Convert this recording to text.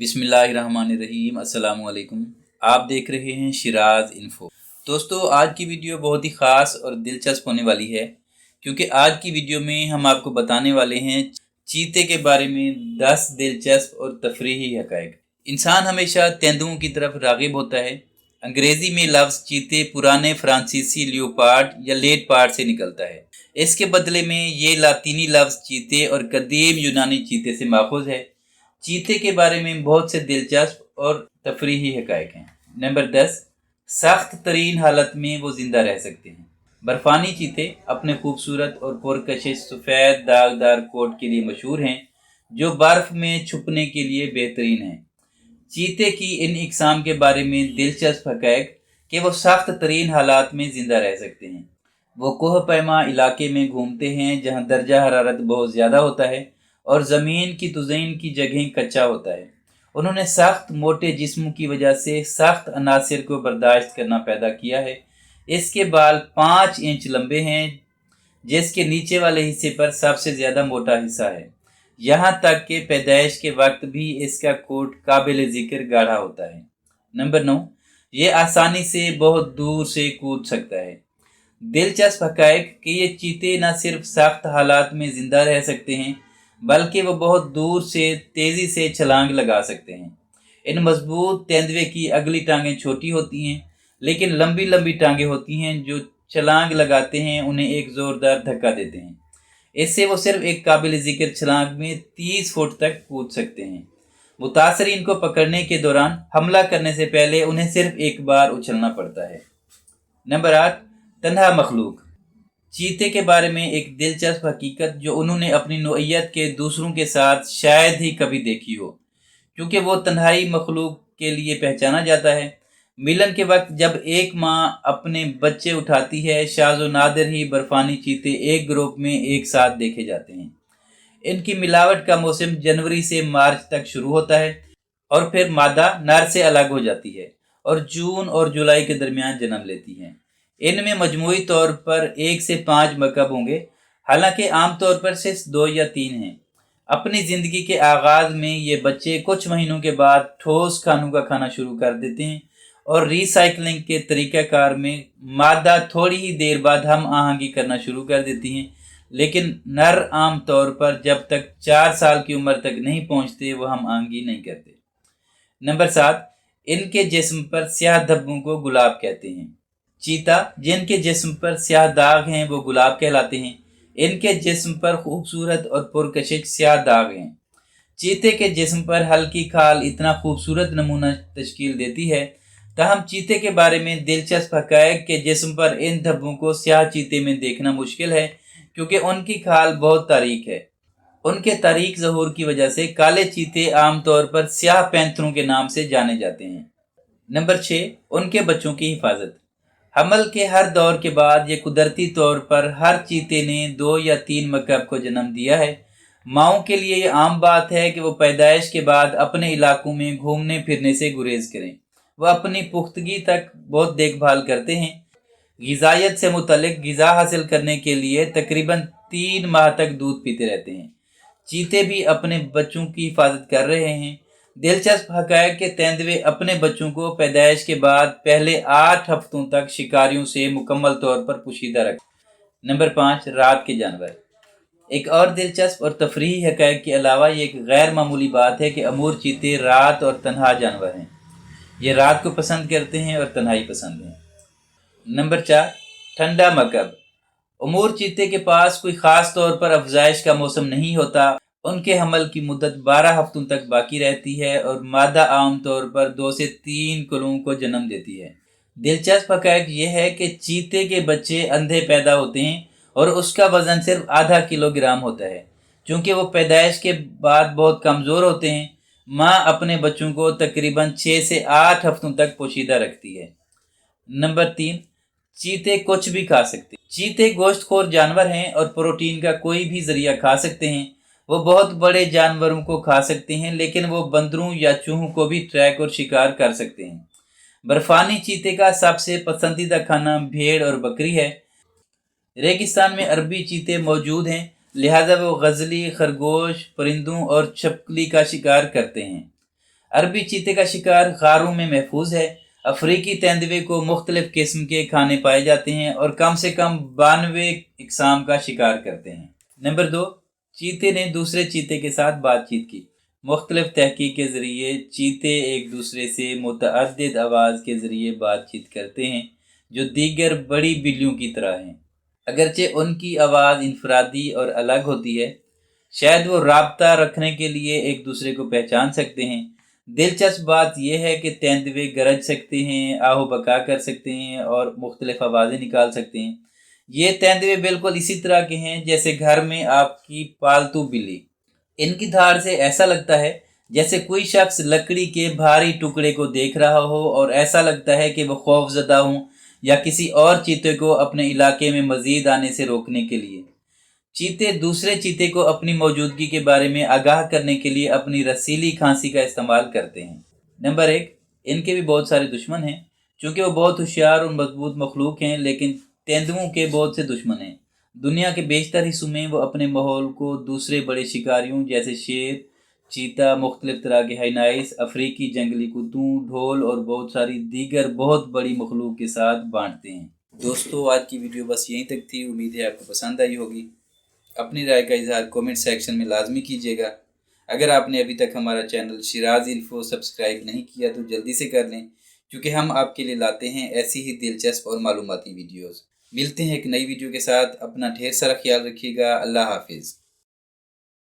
बिस्मिल्लाहिर्रहमानिर्रहीम। अस्सलाम वालेकुम। आप देख रहे हैं शिराज इन्फो। दोस्तों, आज की वीडियो बहुत ही ख़ास और दिलचस्प होने वाली है, क्योंकि आज की वीडियो में हम आपको बताने वाले हैं चीते के बारे में 10 दिलचस्प और तफरीही हक़ाइक़। इंसान हमेशा तेंदुओं की तरफ राग़िब होता है। अंग्रेज़ी में लफ्ज़ चीते पुराने फ्रांसीसी लियोपार्ड या लेडपार्ड से निकलता है। इसके बदले में ये लातीनी लफ्ज़ चीते और कदीम यूनानी चीते से माखूज़ है। चीते के बारे में बहुत से दिलचस्प और तफरीही हक़ाइक़ हैं। नंबर 10, सख्त तरीन हालत में वो ज़िंदा रह सकते हैं। बर्फ़ानी चीते अपने खूबसूरत और पुरकशिश सफ़ेद दागदार कोट के लिए मशहूर हैं, जो बर्फ़ में छुपने के लिए बेहतरीन हैं। चीते की इन इक़साम के बारे में दिलचस्प हक़ाइक़ कि वो सख्त तरीन हालात में ज़िंदा रह सकते हैं। वो कोह पैमा इलाके में घूमते हैं जहाँ दर्जा हरारत बहुत ज़्यादा होता है और ज़मीन की तुज़ीन की जगह कच्चा होता है। उन्होंने सख्त मोटे जिस्म की वजह से सख्त अनासिर को बर्दाश्त करना पैदा किया है। इसके बाल 5 इंच लंबे हैं, जिसके नीचे वाले हिस्से पर सबसे ज़्यादा मोटा हिस्सा है। यहाँ तक कि पैदाइश के वक्त भी इसका कोट काबिल ज़िक्र गाढ़ा होता है। नंबर 9, ये आसानी से बहुत दूर से कूद सकता है। दिलचस्प हक़ाइक़ कि ये चीते न सिर्फ सख्त हालात में ज़िंदा रह सकते हैं, बल्कि वो बहुत दूर से तेज़ी से छलांग लगा सकते हैं। इन मजबूत तेंदुए की अगली टांगें छोटी होती हैं, लेकिन लंबी लंबी टांगें होती हैं जो छलांग लगाते हैं उन्हें एक ज़ोरदार धक्का देते हैं। इससे वो सिर्फ एक काबिल ज़िक्र छलांग में 30 फुट तक कूद सकते हैं। मुतासरीन को पकड़ने के दौरान हमला करने से पहले उन्हें सिर्फ एक बार उछलना पड़ता है। नंबर 8, तन्हा मखलूक। चीते के बारे में एक दिलचस्प हकीकत जो उन्होंने अपनी नौइयत के दूसरों के साथ शायद ही कभी देखी हो, क्योंकि वो तन्हाई मखलूक के लिए पहचाना जाता है। मिलन के वक्त जब एक माँ अपने बच्चे उठाती है, शाज़ो नादिर ही बर्फ़ानी चीते एक ग्रुप में एक साथ देखे जाते हैं। इनकी मिलावट का मौसम जनवरी से मार्च तक शुरू होता है और फिर मादा नर से अलग हो जाती है और जून और जुलाई के दरमियान जन्म लेती हैं। इनमें मजमूई तौर पर 1 से 5 मकब होंगे, हालांकि आम तौर पर सिर्फ 2 या 3 हैं। अपनी ज़िंदगी के आगाज़ में ये बच्चे कुछ महीनों के बाद ठोस खानों का खाना शुरू कर देते हैं और रीसाइक्लिंग के तरीक़ाकार में मादा थोड़ी ही देर बाद हम आहंगी करना शुरू कर देती हैं, लेकिन नर आम तौर पर जब तक 4 साल की उम्र तक नहीं पहुँचते वो हम आहंगी नहीं करते। नंबर 7, इनके जिस्म पर स्याह धब्बों को गुलाब कहते हैं। चीता जिनके जिस्म पर स्याह दाग हैं वो गुलाब कहलाते हैं। इनके जिस्म पर खूबसूरत और पुरकशिश स्याह दाग हैं। चीते के जिस्म पर हल्की खाल इतना खूबसूरत नमूना तश्कील देती है। ताहम चीते के बारे में दिलचस्प हक़ाइक़ के जिस्म पर इन धब्बों को स्याह चीते में देखना मुश्किल है, क्योंकि उनकी खाल बहुत तारीक है। उनके तारीक ज़हूर की वजह से काले चीते आमतौर पर स्याह पैंथरों के नाम से जाने जाते हैं। नंबर 6, उनके बच्चों की हिफाजत। हमल के हर दौर के बाद ये कुदरती तौर पर हर चीते ने 2 या 3 मकब को जन्म दिया है। माओं के लिए ये आम बात है कि वो पैदाइश के बाद अपने इलाकों में घूमने फिरने से गुरेज करें। वह अपनी पुख्तगी तक बहुत देखभाल करते हैं। ग़िज़ायत से मुतल्लिक़ ग़िज़ा हासिल करने के लिए तकरीबन 3 माह तक दूध पीते रहते हैं। चीते भी अपने बच्चों की हिफाजत कर रहे हैं। दिलचस्प हक़ाइक़ के तेंदुए अपने बच्चों को पैदाइश के बाद पहले 8 हफ्तों तक शिकारियों से मुकम्मल तौर पर पोशीदा रखते। नंबर 5, रात के जानवर। एक और दिलचस्प और तफरीही हक़ाइक़ के अलावा ये एक गैर मामूली बात है कि अमूर चीते रात और तन्हा जानवर हैं। ये रात को पसंद करते हैं और तन्हाई पसंद हैं। नंबर 4, ठंडा मकब। अमूर चीते के पास कोई ख़ास तौर पर अफजाइश का मौसम नहीं होता। उनके हमल की मुद्दत 12 हफ्तों तक बाकी रहती है और मादा आम तौर पर 2 से 3 कुलों को जन्म देती है। दिलचस्प हक़ाइक़ ये है कि चीते के बच्चे अंधे पैदा होते हैं और उसका वज़न सिर्फ आधा किलोग्राम होता है। चूँकि वो पैदाइश के बाद बहुत कमज़ोर होते हैं, माँ अपने बच्चों को तकरीबन 6 से 8 हफ्तों तक पोशीदा रखती है। नंबर 3, चीते कुछ भी खा सकते हैं। चीते गोश्तखोर जानवर हैं और प्रोटीन का कोई भी ज़रिया खा सकते हैं। वो बहुत बड़े जानवरों को खा सकते हैं, लेकिन वो बंदरों या चूहों को भी ट्रैक और शिकार कर सकते हैं। बर्फ़ानी चीते का सबसे पसंदीदा खाना भेड़ और बकरी है। रेगिस्तान में अरबी चीते मौजूद हैं, लिहाजा वो गज़ली, खरगोश, परिंदों और छिपकली का शिकार करते हैं। अरबी चीते का शिकार गारों में महफूज है। अफ्रीकी तेंदुए को मुख्तलिफ किस्म के खाने पाए जाते हैं और कम से कम 92 इकसाम का शिकार करते हैं। नंबर 2, चीते ने दूसरे चीते के साथ बातचीत की। मुख्तलिफ तहकीक के ज़रिए चीते एक दूसरे से मुतअद्दिद आवाज़ के ज़रिए बातचीत करते हैं जो दीगर बड़ी बिल्लियों की तरह हैं। अगरचे उनकी आवाज़ इनफरादी और अलग होती है, शायद वो राब्ता रखने के लिए एक दूसरे को पहचान सकते हैं। दिलचस्प बात यह है कि तेंदुए गरज सकते हैं, आहो बका कर सकते हैं और मुख्तलिफ आवाज़ें निकाल सकते हैं। ये तेंदुए बिल्कुल इसी तरह के हैं जैसे घर में आपकी पालतू बिल्ली। इनकी धार से ऐसा लगता है जैसे कोई शख्स लकड़ी के भारी टुकड़े को देख रहा हो और ऐसा लगता है कि वो खौफजदा हों या किसी और चीते को अपने इलाके में मजीद आने से रोकने के लिए। चीते दूसरे चीते को अपनी मौजूदगी के बारे में आगाह करने के लिए अपनी रसीली खांसी का इस्तेमाल करते हैं। नंबर 1, इनके भी बहुत सारे दुश्मन हैं। चूँकि वो बहुत होशियार और मजबूत मखलूक हैं, लेकिन तेंदुओं के बहुत से दुश्मन हैं। दुनिया के बेशतर हिस्सों में वो अपने माहौल को दूसरे बड़े शिकारियों जैसे शेर, चीता, मुख्तलिफ तरह के हाइनाइस, अफ्रीकी जंगली कुत्तों, ढोल और बहुत सारी दीगर बहुत बड़ी मखलूक के साथ बांटते हैं। दोस्तों, आज की वीडियो बस यहीं तक थी। उम्मीद है आपको पसंद आई होगी। अपनी राय का इजहार कमेंट सेक्शन में लाजमी कीजिएगा। अगर आपने अभी तक हमारा चैनल शिराज इन्फो सब्सक्राइब नहीं किया तो जल्दी से कर लें, क्योंकि हम आपके लिए लाते हैं ऐसी ही दिलचस्प और मालूमाती वीडियोज़। मिलते हैं एक नई वीडियो के साथ। अपना ढेर सारा ख्याल रखिएगा। अल्लाह हाफिज़।